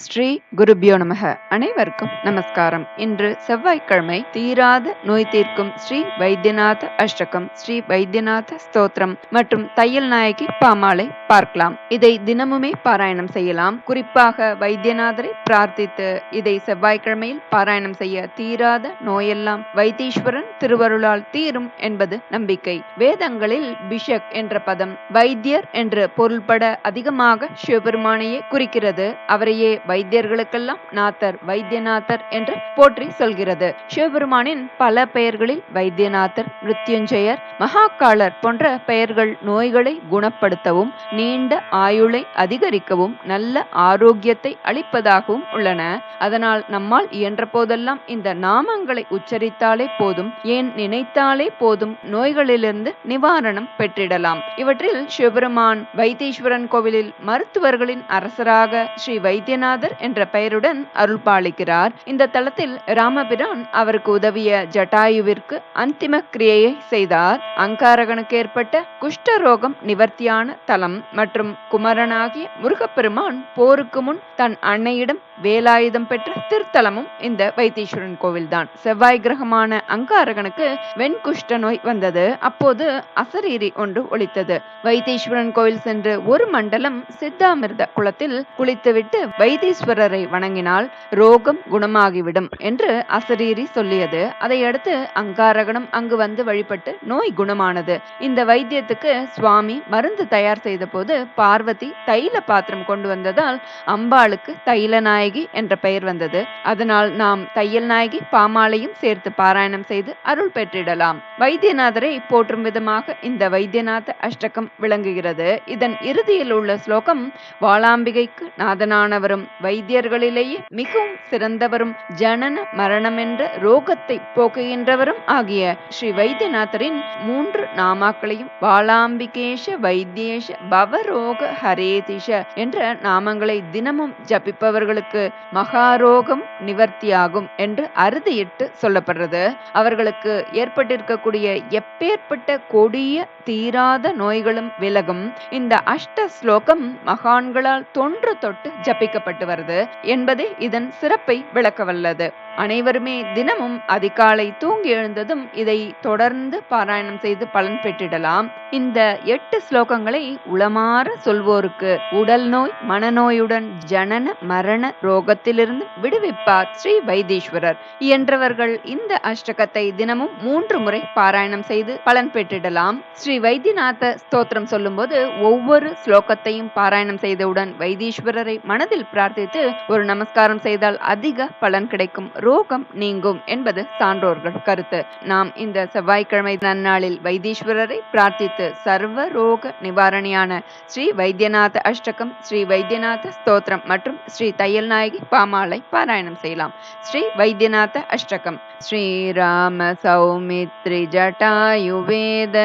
ஸ்ரீ குருபியோ நமக. அனைவருக்கும் நமஸ்காரம். இன்று செவ்வாய்க்கிழமை. தீராத நோய் தீர்க்கும் ஸ்ரீ வைத்தியநாத அஷ்டகம், ஸ்ரீ வைத்தியநாத ஸ்தோத்திரம் மற்றும் தையல் நாயகி பாமாலை பார்க்கலாம். இதை தினமுமே பாராயணம் செய்யலாம். குறிப்பாக வைத்தியநாதரை பிரார்த்தித்து இதை செவ்வாய்க்கிழமையில் பாராயணம் செய்ய தீராத நோயெல்லாம் வைத்தீஸ்வரன் திருவருளால் தீரும் என்பது நம்பிக்கை. வேதங்களில் பிஷக் என்ற பதம் வைத்தியர் என்று பொருள்பட அதிகமாக சிவபெருமானையே குறிக்கிறது. அவரையே வைத்தியர்களுக்கெல்லாம் நாதர், வைத்தியநாதர் என்று போற்றி சொல்கிறது. சிவபெருமானின் பல பெயர்களில் வைத்தியநாதர், மிருத்யுஞ்சயர், மகாகாலர் போன்ற பெயர்கள் நோய்களை குணப்படுத்தவும் நீண்ட ஆயுளை அதிகரிக்கவும் நல்ல ஆரோக்கியத்தை அளிப்பதாகவும் உள்ளன. அதனால் நம்மால் இயன்ற போதெல்லாம் இந்த நாமங்களை உச்சரித்தாலே போதும், ஏன் நினைத்தாலே போதும், நோய்களிலிருந்து நிவாரணம் பெற்றிடலாம். இவற்றில் சிவபெருமான் வைத்தீஸ்வரன் கோவிலில் மருத்துவர்களின் அரசராக ஸ்ரீ வைத்தியநாதர் என்ற பெயருடன் அருள் பாலிக்கிறார். இந்த தலத்தில் ராமபிரான் அவருக்கு உதவிய ஜட்டாயுவிற்கு அந்திம கிரியையை செய்தார். அங்காரகனுக்கு ஏற்பட்ட குஷ்டரோகம் நிவர்த்தியான தலம் மற்றும் குமரனாகிய முருகப்பெருமான் போருக்கு முன் தன் அன்னையிடம் வேலாயுதம் பெற்ற திருத்தலமும் இந்த வைத்தீஸ்வரன் கோவில்தான். செவ்வாய் கிரகமான அங்காரகனுக்கு வெண்குஷ்ட நோய் வந்தது. அப்போது அசரீரி ஒன்று ஒலித்தது. வைத்தீஸ்வரன் கோவில் சென்று ஒரு மண்டலம் சித்தாமிர்த குளத்தில் குளித்துவிட்டு வைத்தீஸ்வரரை வணங்கினால் ரோகம் குணமாகிவிடும் என்று அசரீரி சொல்லியது. அதையடுத்து அங்காரகனும் அங்கு வந்து வழிபட்டு நோய் குணமானது. இந்த வைத்தியத்துக்கு சுவாமி மருந்து தயார் செய்த போது பார்வதி தைல பாத்திரம் கொண்டு வந்ததால் அம்பாளுக்கு தைல நாயகி என்ற பெயர் வந்தது. அதனால் நாம் தையல் நாயகி பாமாலையும் சேர்த்து பாராயணம் செய்து அருள் பெற்றிடலாம். வைத்தியநாதரை போற்றும் விதமாக இந்த வைத்தியநாத அஷ்டகம் விளங்குகிறது. இதன் இறுதியில் உள்ள ஸ்லோகம் வாளாம்பிகைக்கு நாதனானவரும் வைத்தியர்களிலேயே மிகவும் சிறந்தவரும் ஜனன மரணம் என்ற ரோகத்தை போக்குகின்றவரும் ஆகிய ஸ்ரீ வைத்தியநாதரின் 3 நாமாக்களையும் வாளாம்பிகேஷ வைத்தியேஷ பவரோக ஹரேதிஷ என்ற நாமங்களை தினமும் ஜபிப்பவர்களுக்கு மகாரோகம் நிவர்த்தியாகும் என்று அறுதியிட்டு சொல்லப்படுறது. அவர்களுக்கு ஏற்பட்டிருக்கக்கூடிய எப்பேற்பட்ட கொடிய தீராத நோய்களும் விலகும். இந்த அஷ்ட ஸ்லோகம் மகான்களால் தொன்று தொட்டு ஜபிக்கப்பட்டு வருது என்பதே இதன் சிறப்பை விளக்க வல்லது. அனைவருமே தினமும் அதிகாலை தூங்கி எழுந்ததும் இதை தொடர்ந்து பாராயணம் செய்து பலன் பெற்றிடலாம். இந்த 8 ஸ்லோகங்களை உளமாற சொல்வோருக்கு உடல் நோய் மனநோயுடன் ஜனன மரண ரோகத்திலிருந்து விடுவிப்பார் ஸ்ரீ வைத்தீஸ்வரர். இயன்றவர்கள் இந்த அஷ்டகத்தை தினமும் 3 முறை பாராயணம் செய்து பலன் பெற்றிடலாம். ஸ்ரீ வைத்தியநாத ஸ்தோத்திரம் சொல்லும் போது ஒவ்வொரு ஸ்லோகத்தையும் பாராயணம் செய்தவுடன் வைத்தீஸ்வரரை மனதில் பிரார்த்தித்து ஒரு நமஸ்காரம் செய்தால் அதிக பலன் கிடைக்கும், ரோகம் நீங்கும் என்பது சான்றோர்கள் கருத்து. நாம் இந்த செவ்வாய்க்கிழமை நன்னாளில் வைத்தீஸ்வரரை பிரார்த்தித்து சர்வ ரோக நிவாரணியான ஸ்ரீ வைத்தியநாத அஷ்டகம், ஸ்ரீ வைத்தியநாத ஸ்தோத்திரம் மற்றும் ஸ்ரீ தையல் நாயகி பாமாலை பாராயணம் செய்யலாம். ஸ்ரீ வைத்தியநாத அஷ்டகம். ஸ்ரீராம சௌமித்ரி ஜட்டாயுவேத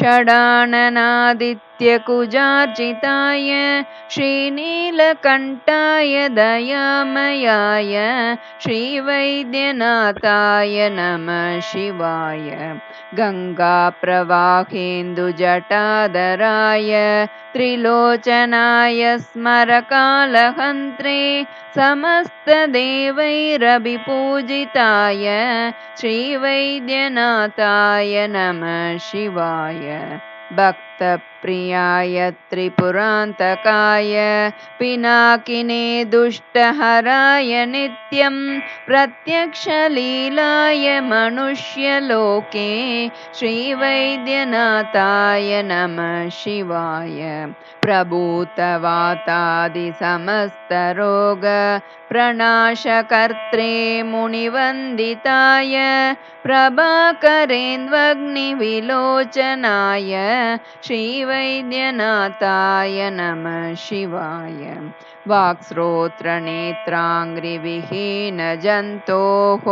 ஷடானநாதித்ய குஜார்ஜிதாய ஸ்ரீநீலகண்டாய தயாமயாய ஸ்ரீ வைத்தியநாதாய நம சிவாய. கங்கா பிரவாகேந்து ஜட்டாதராய त्रिलोचनाय स्मरकालहन्त्रे समस्तदेवैरभिपूजिताय श्रीवैद्यनाथाय नमः शिवाय. भक्तप्रियाय त्रिपुरान्तकाय पिनाकिने दुष्टहराय नित्यं प्रत्यक्षलीलाय मनुष्यलोके श्रीवैद्यनाथाय नमः शिवाय. प्रभूतवातादिसमस्तरोग प्रणाशकर्त्रे मुनिवन्दिताय प्रभाकरेन्द्वग्निविलोचनाय श्रीवैद्यनाथाय नमः शिवाय. वाक्स्रोत्रनेत्राङ्घ्रिविहीनजन्तोः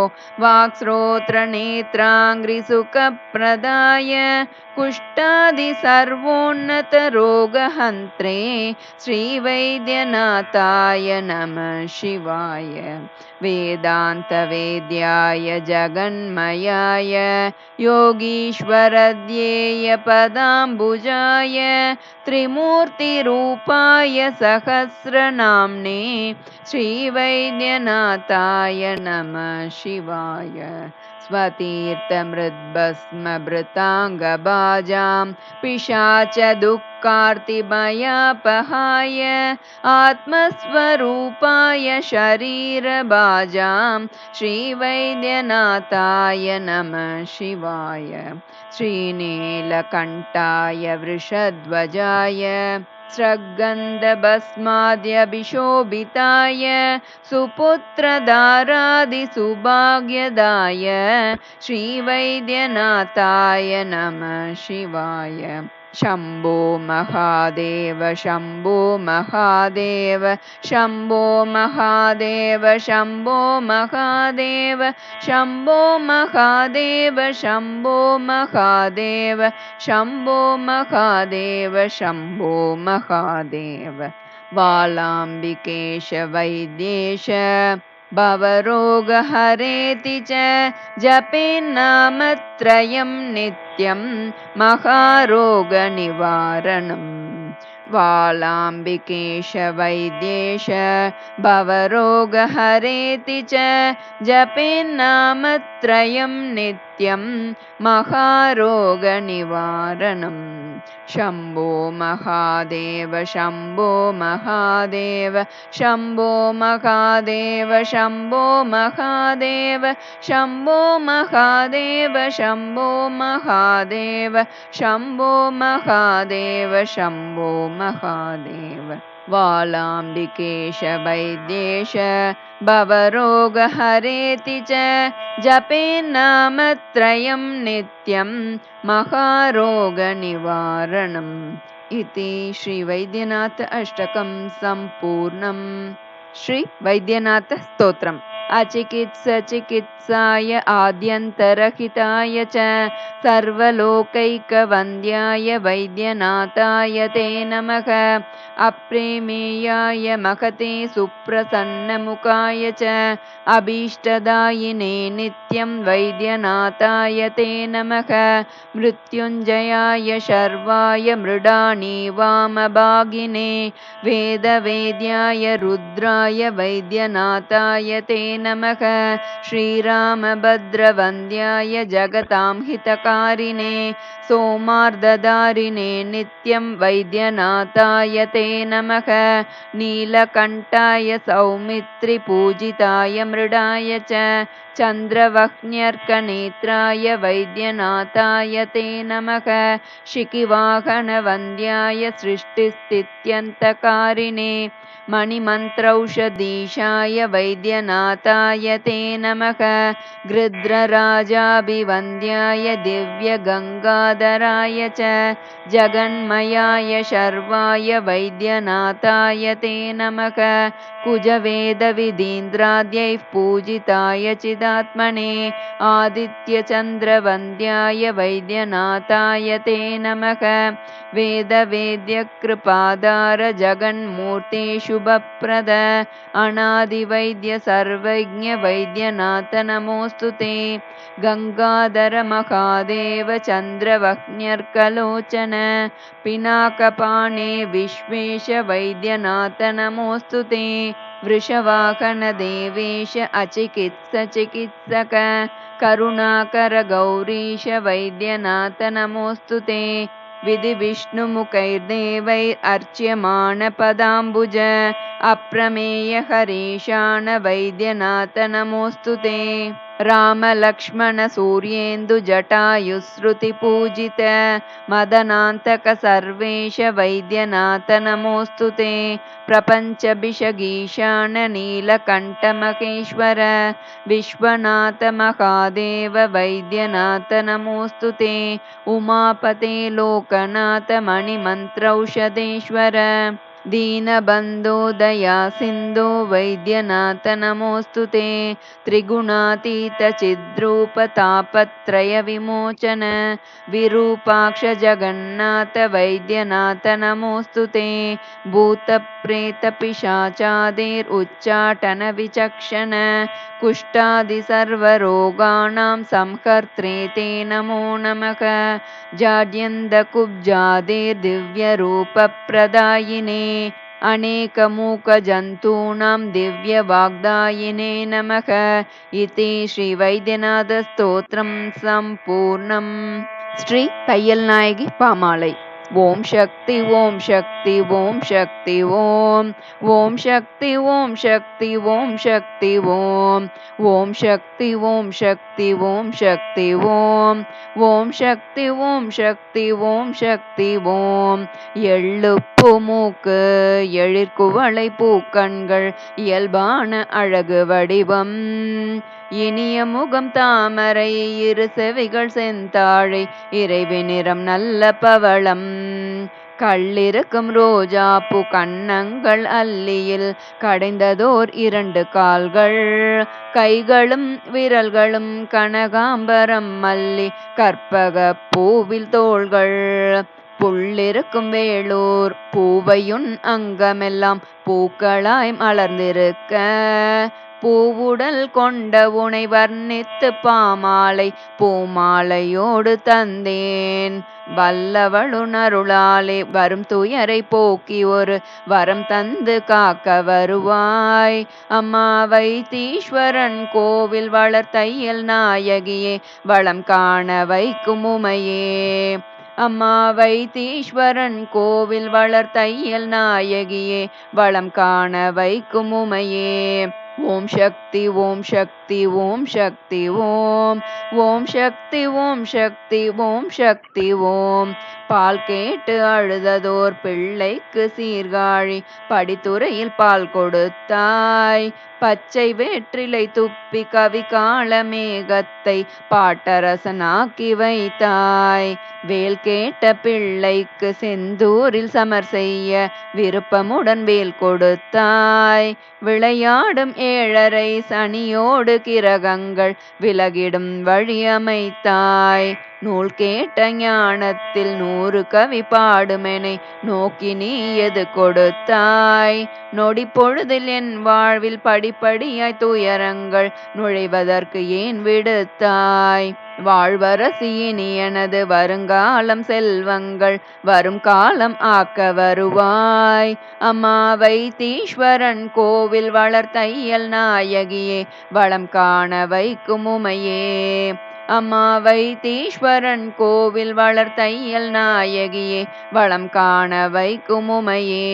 वाक्स्रोत्रनेत्राङ्घ्रिसुखप्रदाय कुष्ठादिसर्वोन्नतरोगहन्त्रे श्रीवैद्यनाथाय नमः शिवाय. वेदान्तवेद्याय जगन्मयाय योगीश्वरध्येयपदाम्बुजाय त्रिमूर्तिरूपाय सहस्रनामाय नाम्ने श्रीवैद्यनाथाय नमः शिवाय। स्वतीर्थमृद्भस्मभृताङ्गभाजां पिशाचदुःखार्तिभयापहाय आत्मस्वरूपाय शरीरभाजां श्रीवैद्यनाथाय नमः शिवाय। श्रीनीलकण्ठाय वृषध्वजाय स्रग्गन्धभस्माद्यभिशोभिताय सुपुत्रधारादिसुभाग्यदाय श्रीवैद्यनाथाय नमः शिवाय। शम्भो महादेव शम्भो महादेव शम्भो महादेव शम्भो महादेव शम्भो महादेव शम्भो महादेव शम्भो महादेव शम्भो महादेव। वालाम्बिकेश वैद्येश भवरोगहरेति च जपेन्नामत्रयं नित्यं महारोगनिवारणम्। वालाम्बिकेश वैद्येश भवरोगहरेति च जपेन्नामत्रयं नित्यं महारोगनिवारणम्। शम्भो महादेव शम्भो महादेव शम्भो महादेव शम्भो महादेव शम्भो महादेव शम्भो महादेव शम्भो महादेव शम्भो महादेव। वालाम्बिकेश वैद्येश भवरोगहरेति च जपेन्नामत्रयं नित्यं महारोगनिवारणम्। इति श्री वैद्यनाथ अष्टकं सम्पूर्णम्। श्री वैद्यनाथ स्तोत्रम्। अचिकित्साय आद्यन्तरहिताय च सर्वलोकैकवन्द्याय वैद्यनाथाय ते नमः। अप्रेमेयाय महते सुप्रसन्नमुखाय च अभीष्टदायिने नित्यं वैद्यनाथाय ते नमः। मृत्युञ्जयाय शर्वाय मृडानी वामभागिने वेदवेद्याय रुद्राय वैद्यनाथाय ते नमः। श्रीरामभद्रवन्द्याय जगतां हितकारिणे सोमार्धधारिणे नित्यं वैद्यनाथाय ते नमः। नीलकण्ठाय सौमित्रिपूजिताय मृडाय च चन्द्रवह्न्यर्कनेत्राय वैद्यनाथाय ते नमः। शिखिवाहनवन्द्याय सृष्टिस्थित्यन्तकारिणे मणिमन्त्रौषधीशाय वैद्यनाथाय ते नमः। गृध्रराजाभिवन्द्याय दिव्यगङ्गाधराय च जगन्मयाय शर्वाय वैद्यनाथाय ते नमः। कुजवेदविधीन्द्राद्यैः पूजिताय चिदात्मने आदित्यचन्द्रवन्द्याय वैद्यनाथाय ते नमः। वेदवेद्यकृपाधार जगन्मूर्ते शुभप्रद अनादिवैद्य सर्वज्ञ वैद्यनाथ नमोऽस्तु ते। गंगाधर महादेव चन्द्रवह्न्यर्कलोचन पिनाकपाणे विश्वेश वैद्यनाथ नमोऽस्तु ते। वृषवाहन देवेश अचिकित्सक करुणाकर गौरीश वैद्यनाथ नमोऽस्तु ते। विधिविष्णुमुखैर्देवैरर्च्यमाण पदाम्बुज अप्रमेय हरीशान वैद्यनाथ नमोऽस्तु ते। रामलक्ष्मण सूर्येन्दु जटायुश्रुति पूजित मदनान्तक सर्वेश वैद्यनाथ नमोऽस्तु ते। प्रपञ्चभिषगीशान नीलकण्ठ महेश्वर विश्वनाथ महादेव वैद्यनाथ नमोऽस्तु ते। उमापते लोकनाथ मणिमन्त्रौषधेश्वर दीनबन्धो दया सिन्धो वैद्यनाथ नमोऽस्तु ते। त्रिगुणातीत चिद्रूप तापत्रय विमोचन विरूपाक्ष जगन्नाथ वैद्यनाथ नमोऽस्तु ते। भूतप्रेत पिशाचादेरुच्चाटन विचक्षण कुष्ठादि सर्वरोगाणां संहर्त्रे ते नमो नमः। जाड्यन्धकुब्जादेर्दिव्यरूपप्रदायिने अनेकमूकजन्तूनां दिव्यवाग्दायिने नमः इति श्रीवैद्यनाथस्तोत्रं सम्पूर्णम्. ஸ்ரீ தையல் நாயகி பாமாலை. ஓம் சக்தி ஓம் சக்தி ஓம் சக்தி ஓம் ஓம் சக்தி ஓம் சக்தி ஓம் சக்தி ஓம் ஓம் சக்தி ஓம் சக்தி ஓம் சக்தி ஓம் ஓம் சக்தி ஓம் சக்தி ஓம் சக்தி ஓம். எள்ளுப்பு மூக்கு எழிற்குவளை பூக்கண்கள் இயல்பான அழகு வடிவம் இனிய முகம் தாமரை இரு செவிகள் செந்தாழை இறைவி நிறம் நல்ல பவளம் கள்ளிருக்கும் ரோஜா பூ கன்னங்கள் அல்லியில் கடைந்ததோர் 2 கால்கள் கைகளும் விரல்களும் கனகாம்பரம் மல்லி கற்பக பூவில் தோள்கள் புள்ளிருக்கும் வேளூர் பூவையுன் அங்கமெல்லாம் பூக்களாய் மலர்ந்திருக்க பூவுடல் கொண்ட உனை வர்ணித்து பாமாலை பூமாலையோடு தந்தேன் வல்லவளுணருளாலே வரும் துயரை போக்கி ஒரு வரம் தந்து காக்க வருவாய் அம்மா வைத்தீஸ்வரன் கோவில் வளர் தையல் நாயகியே வளம் காண வைக்கும் உமையே அம்மா வைத்தீஸ்வரன் கோவில் வளர் தையல் நாயகியே வளம் காண வைக்கும் உமையே. ஓம் சக்தி ஓம் சக்தி ஓம் சக்தி ஓம் ஓம் சக்தி ஓம் சக்தி ஓம் சக்தி ஓம். பால் கேட்டு அழுததோர் பிள்ளைக்கு சீர்காழி படித்துறையில் பால் கொடுத்தாய் பச்சை வேற்றிலை துப்பி கவி கால மேகத்தை பாட்டரசனாக்கி வைத்தாய் வேல் கேட்ட பிள்ளைக்கு செந்தூரில் சமர் செய்ய விருப்பமுடன் வேல் கொடுத்தாய் விளையாடும் 7.5 சனியோடு கிரகங்கள் விலகிடும் வழி அமைத்தாய் நூல் கேட்ட ஞானத்தில் 100 கவி பாடுமெனை நோக்கி நீ எது கொடுத்தாய் நொடி பொழுதில் என் வாழ்வில் படிப்படியாய் துயரங்கள் நுழைவதற்கு ஏன் விடுத்தாய் வாழ்வரசி இனி எனது வருங்காலம் செல்வங்கள் வரும் காலம் ஆக்க வருவாய் அம்மா வைத்தீஸ்வரன் கோவில் வளர் தையல் நாயகியே வளம் காண வைக்கும் உமையே அம்மா வைத்தீஸ்வரன் கோவில் வளர் தையல் நாயகியே வளம் காண வைக்கும் உமையே.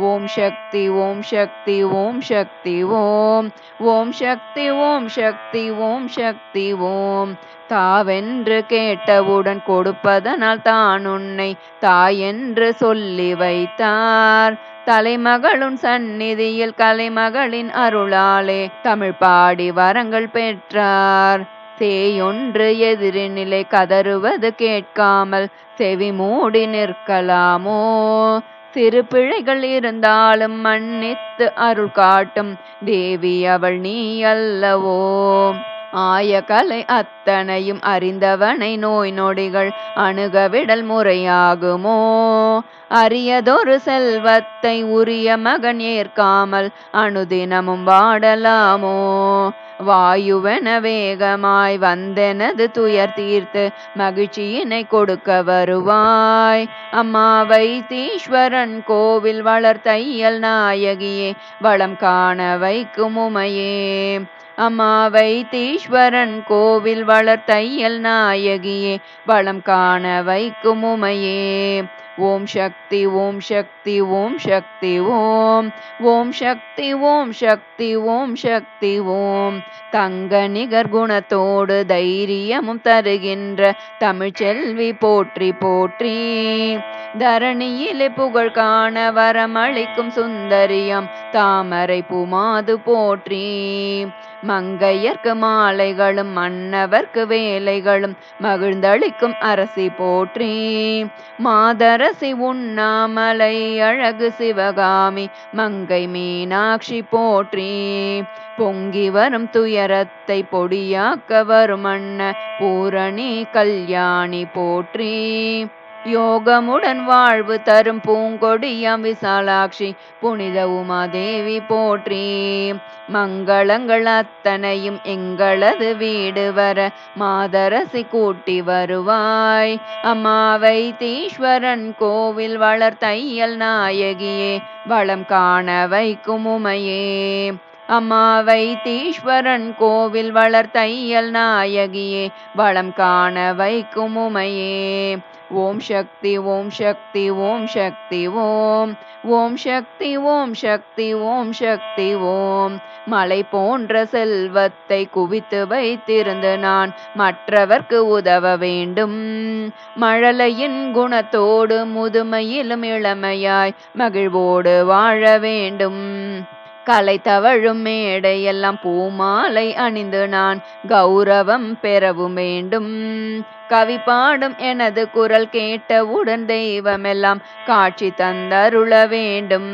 ஓம் சக்தி ஓம் சக்தி ஓம் சக்தி ஓம் ஓம் சக்தி ஓம் சக்தி ஓம் சக்தி ஓம். தாவென்று கேட்டவுடன் கொடுப்பதனால் தான் உன்னை தாயென்று சொல்லி வைத்தார் தலைமகளுன் சந்நிதியில் கலைமகளின் அருளாலே தமிழ் பாடி வரங்கள் பெற்றார் சேயொன்று எதிரினிலை கதறுவது கேட்காமல் செவி மூடி நிற்கலாமோ சிறு பிழைகள் இருந்தாலும் மன்னித்து அருள் காட்டும் தேவி அவள் நீ அல்லவோ ஆய கலை அத்தனையும் அறிந்தவனை நோய் நொடிகள் அணுகவிடல் முறையாகுமோ அரியதொரு செல்வத்தை உரிய மகன் ஏற்காமல் அனுதினமும் வாடலாமோ வாயுவென வேகமாய் வந்தெனது துயர் தீர்த்து மகிழ்ச்சியினை கொடுக்க வருவாய் அம்மா வைத்தீஸ்வரன் கோவில் வளர் தையல் நாயகியே வளம் காண வைக்கும் உமையே அம்மா வைத்தீஸ்வரன் கோவில் வளர் தையல் நாயகியே வளம் காண வைக்கும் உமையே. ஓம் சக்தி ஓம் சக்தி ஓம் சக்தி ஓம் ஓம் சக்தி ஓம் சக்தி ஓம் சக்தி ஓம். தங்க நிகர் குணத்தோடு தைரியமும் தருகின்ற தமிழ்ச்செல்வி போற்றி போற்றி தரணியிலே புகழ் காண வரமளிக்கும் சுந்தரியம் தாமரை பூமாது போற்றி மங்கையர்க்கு மாலைகளும் மன்னவர்க்கு வேலைகளும் மகிழ்ந்தளிக்கும் அரசி போற்றி மாதரசி உண்ணாமலை அழகு சிவகாமி மங்கை மீனாட்சி போற்றி பொங்கி வரும் துயரத்தை பொடியாக்க வரும் அண்ண பூரணி கல்யாணி போற்றி யோகமுடன் வாழ்வு தரும் பூங்கொடியாம் விசாலாட்சி புனித உமாதேவி போற்றி. மங்களங்கள் அத்தனையும் எங்களது வீடு வர மாதரசி கூட்டி வருவாய். அம்மா வைத்தீஸ்வரன் கோவில் வளர் தையல் நாயகியே வளம் காண வைக்கும் உமையே. அம்மா வைத்தீஸ்வரன் கோவில் வளர் தையல் நாயகியே வளம் காண வைக்கும் உமையே. ஓம் சக்தி ஓம் சக்தி ஓம் சக்தி ஓம். ஓம் சக்தி ஓம் சக்தி ஓம் சக்தி ஓம். மலை போன்ற செல்வத்தை குவித்து வைத்திருந்து நான் மற்றவர்க்கு உதவ வேண்டும். மழலையின் குணத்தோடு முதுமையிலும் இளமையாய் மகிழ்வோடு வாழ வேண்டும். கலை தவழும் மேடையெல்லாம் பூமாலை அணிந்து நான் கௌரவம் பெறவும் வேண்டும். கவி பாடும் எனது குரல் கேட்டவுடன் தெய்வமெல்லாம் காட்சி தந்தருள வேண்டும்.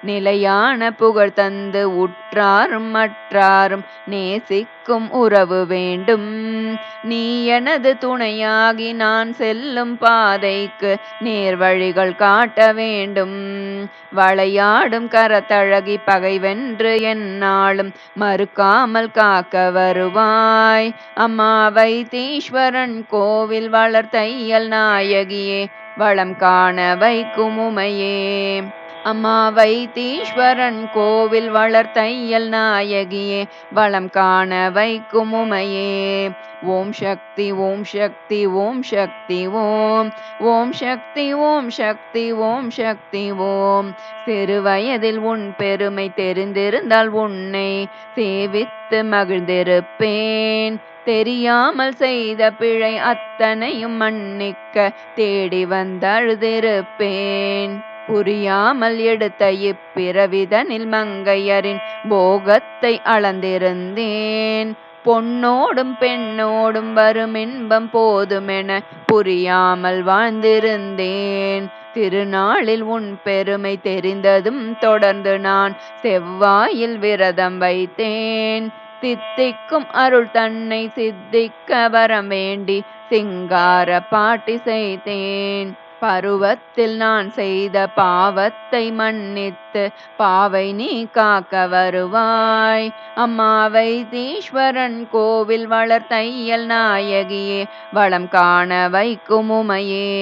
நிலையான புகழ் தந்து உற்றாரும் மற்றாரும் நேசிக்கும் உறவு வேண்டும். நீ எனது துணையாகி நான் செல்லும் பாதைக்கு நேர்வழிகள் காட்ட வேண்டும். வளையாடும் கரத்தழகி பகை வென்று எந்நாளும் மறுக்காமல் காக்க வருவாய். அம்மா வைத்தீஸ்வரன் கோவில் வளர் தையல் நாயகியே வளம் காண வைக்கும் உமையே. அம்மா வைத்தீஸ்வரன் கோவில் வளர் தையல் நாயகியே வளம் காண வைக்கும் உமையே. ஓம் சக்தி ஓம் சக்தி ஓம் சக்தி ஓம். ஓம் சக்தி ஓம் சக்தி ஓம் சக்தி ஓம். சிறு வயதில் உன் பெருமை தெரிந்திருந்தால் உன்னை சேவித்து மகிழ்ந்திருப்பேன். தெரியாமல் செய்த பிழை அத்தனையும் மன்னிக்க தேடி வந்தழுதிருப்பேன். புரியாமல் எடுத்த இப்பிறவிதனில் மங்கையரின் போகத்தை அளந்திருந்தேன். பொன்னோடும் பெண்ணோடும் வரும் இன்பம் போதுமென புரியாமல் வாழ்ந்திருந்தேன். திருநாளில் உன் பெருமை தெரிந்ததும் தொடர்ந்து நான் செவ்வாயில் விரதம் வைத்தேன். தித்திக்கும் அருள் தன்னை சித்திக்க வரம் வேண்டி சிங்கார பாட்டி செய்தேன். பருவத்தில் நான் செய்த பாவத்தை மன்னித்து பாவை நீ காக்க வருவாய். அம்மா வைத்தீஸ்வரன் கோவில் வளர் தையல் நாயகியே வளம் காண வைக்கும் உமையே.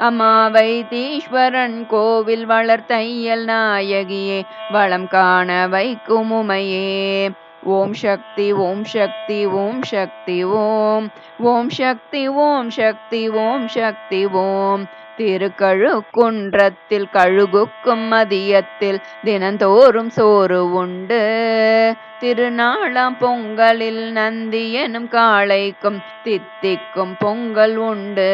அம்மா வைத்தீஸ்வரன் கோவில் வளர் தையல் நாயகியே வளம் காண வைக்கும் உமையே. ஓம் சக்தி ஓம் சக்தி ஓம் சக்தி ஓம். ஓம் சக்தி ஓம் சக்தி ஓம் சக்தி ஓம். திருக்கழுக்குன்றத்தில் கழுகுக்கும் மதியத்தில் தினந்தோறும் சோறு உண்டு. திருநாளாம் பொங்கலில் நந்தி எனும் காளைக்கும் தித்திக்கும் பொங்கல் உண்டு.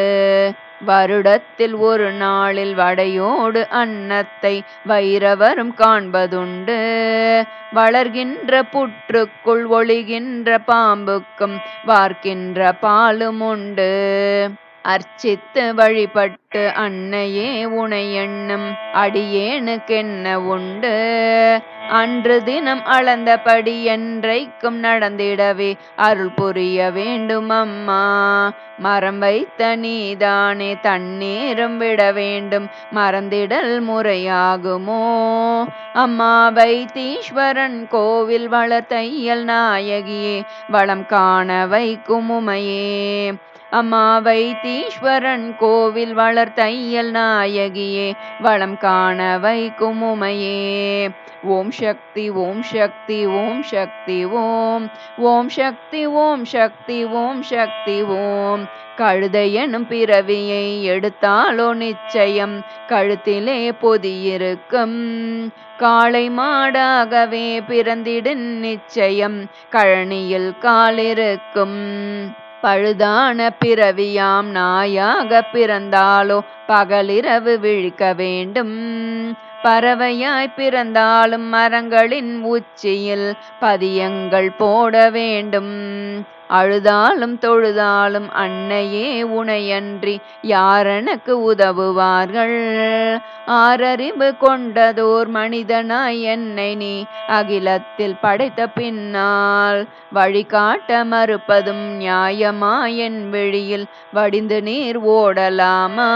வருடத்தில் ஒரு நாளில் வடையோடு அன்னத்தை வைரவரும் காண்பதுண்டு. வளர்கின்ற புற்றுக்குள் ஒளிகின்ற பாம்புக்கும் வார்க்கின்ற பாலும் உண்டு. அர்ச்சித்து வழிபட்டு அன்னையே உனை எண்ணும் அடியேனுக்கென்ன உண்டு. அன்று தினம் அளந்தபடி என்றைக்கும் நடந்திடவே அருள் புரிய வேண்டும் அம்மா. மரம் வைத்த நீதானே தண்ணீரும் விட வேண்டும் மறந்திடல் முறையாகுமோ. அம்மா வைத்தீஸ்வரன் கோவில் வளர் தையல் நாயகியே வளம் காண வைக்கும் உமையே. அம்மா வைத்தீஸ்வரன் கோவில் வளர் தையல் நாயகியே வளம் காண வைக்கும் உமையே. ஓம் சக்தி ஓம் சக்தி ஓம் சக்தி ஓம். ஓம் சக்தி ஓம் சக்தி ஓம் சக்தி ஓம். கழுதை எனும் பிறவியை எடுத்தாலோ நிச்சயம் கழுத்திலே பொதியிருக்கும். காளை மாடாகவே பிறந்திடும் நிச்சயம் கழனியில் காலிருக்கும். பழுதான பிறவியாம் நாயாக பிறந்தாலோ பகலிரவு விழிக்க வேண்டும். பறவையாய் பிறந்தாலும் மரங்களின் உச்சியில் பதியங்கள் போட வேண்டும். அழுதாலும் தொழுதாலும் அன்னையே உனையன்றி யாரெனக்கு உதவுவார்கள். ஆறறிவு கொண்டதோர் மனிதனாய் என்னை நீ அகிலத்தில் படைத்த பின்னால் வழிகாட்ட மறுப்பதும் நியாயமா? என் விழியில் வடிந்து நீர் ஓடலாமா?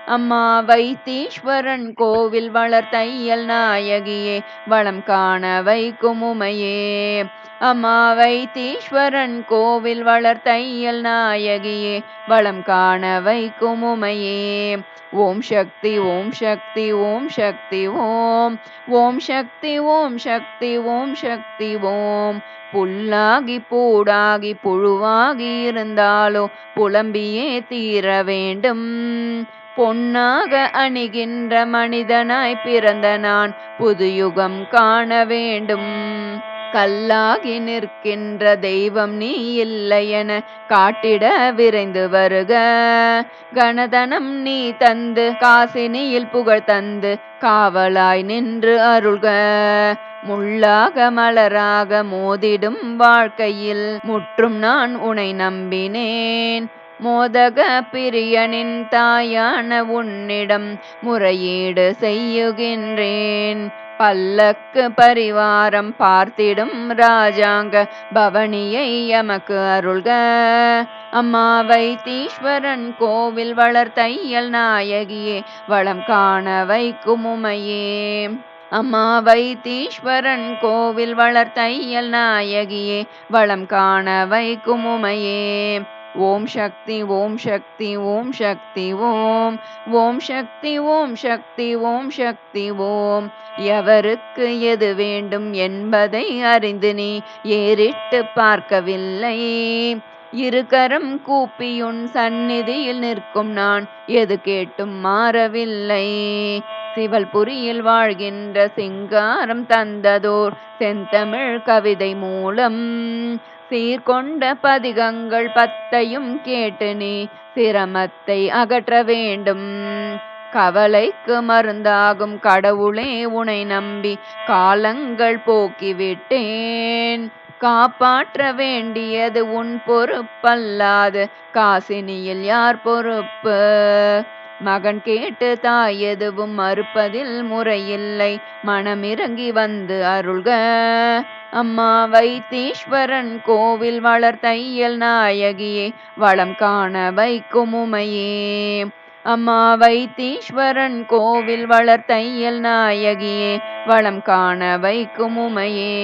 அம்மா வைத்தீஸ்வரன் கோவில் வளர் தையல் நாயகியே வளம் காண வைக்கும் உமையே. அம்மா வைத்தீஸ்வரன் கோவில் வளர் தையல் நாயகியே வளம் காண வைக்கும் உமையே. ஓம் சக்தி ஓம் சக்தி ஓம் சக்தி ஓம். ஓம் சக்தி ஓம் சக்தி ஓம் சக்தி ஓம். புல்லாகி பூடாகி புழுவாகி இருந்தாலோ புலம்பியே தீர வேண்டும். பொன்னாக அணிகின்ற மனிதனாய் பிறந்த நான் புதுயுகம் காண வேண்டும். கல்லாகி நிற்கின்ற தெய்வம் நீ இல்லை என காட்டிட விரைந்து வருக. கணதனம் நீ தந்து காசினியில் புகழ் தந்து காவலாய் நின்று அருள்க. முள்ளாக மலராக மோதிடும் வாழ்க்கையில் முற்றும் நான் உனை நம்பினேன். மோதக பிரியனின் தாயான உன்னிடம் முறையீடு செய்யுகின்றேன். பல்லக்கு பரிவாரம் பார்த்திடும் ராஜாங்க பவனியை எமக்கு அருள்க. அம்மா வைத்தீஸ்வரன் கோவில் வளர் தையல் நாயகியே வளம் காண வைக்கும் உமையே. அம்மா வைத்தீஸ்வரன் கோவில் வளர் தையல் நாயகியே வளம் காண வைக்கும் உமையே. ஓம் சக்தி ஓம் சக்தி ஓம் சக்தி ஓம். ஓம் சக்தி ஓம் சக்தி ஓம் சக்தி ஓம். எவருக்கு எது வேண்டும் என்பதை அறிந்து நீ ஏறிட்டு பார்க்கவில்லை. இருகரம் கூப்பியுன் சந்நிதியில் நிற்கும் நான் எது கேட்டும் மாறவில்லை. சிவல்புரியில் வாழ்கின்ற சிங்காரம் தந்ததோர் செந்தமிழ் கவிதை மூலம் சீர்கொண்ட பதிகங்கள் பத்தையும் கேட்டு நீ சிரமத்தை அகற்ற வேண்டும். கவலைக்கு மருந்தாகும் கடவுளே உனை நம்பி காலங்கள் போக்கிவிட்டேன். காப்பாற்ற வேண்டியது உன் பொறுப்பல்லாது காசினியில் யார் பொறுப்பு? மகன் கேட்டு தாய் எதுவும் மறுப்பதில் முறையில்லை. மனமிறங்கி வந்து அருள்க. அம்மா வைத்தீஸ்வரன் கோவில் வளர் தையல் நாயகியே வளம் காண வைக்கும் உமையே. அம்மா வைத்தீஸ்வரன் கோவில் வளர் தையல் நாயகியே வளம் காண வைக்கும் உமையே.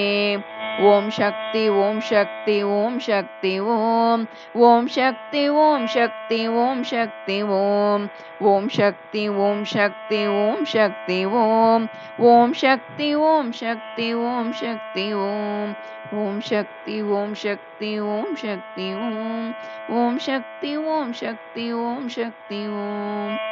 ஓம் சக்தி ஓம் சக்தி ஓம் சக்தி ஓம். ஓம் சக்தி ஓம் சக்தி ஓம் சக்தி ஓம். ஓம் சக்தி ஓம் சக்தி ஓம் சக்தி ஓம். ஓம் சக்தி ஓம் சக்தி ஓம் சக்தி ஓம். ஓம் சக்தி ஓம் சக்தி ஓம் சக்தி ஓம். ஓம் சக்தி ஓம் சக்தி ஓம் சக்தி ஓம்.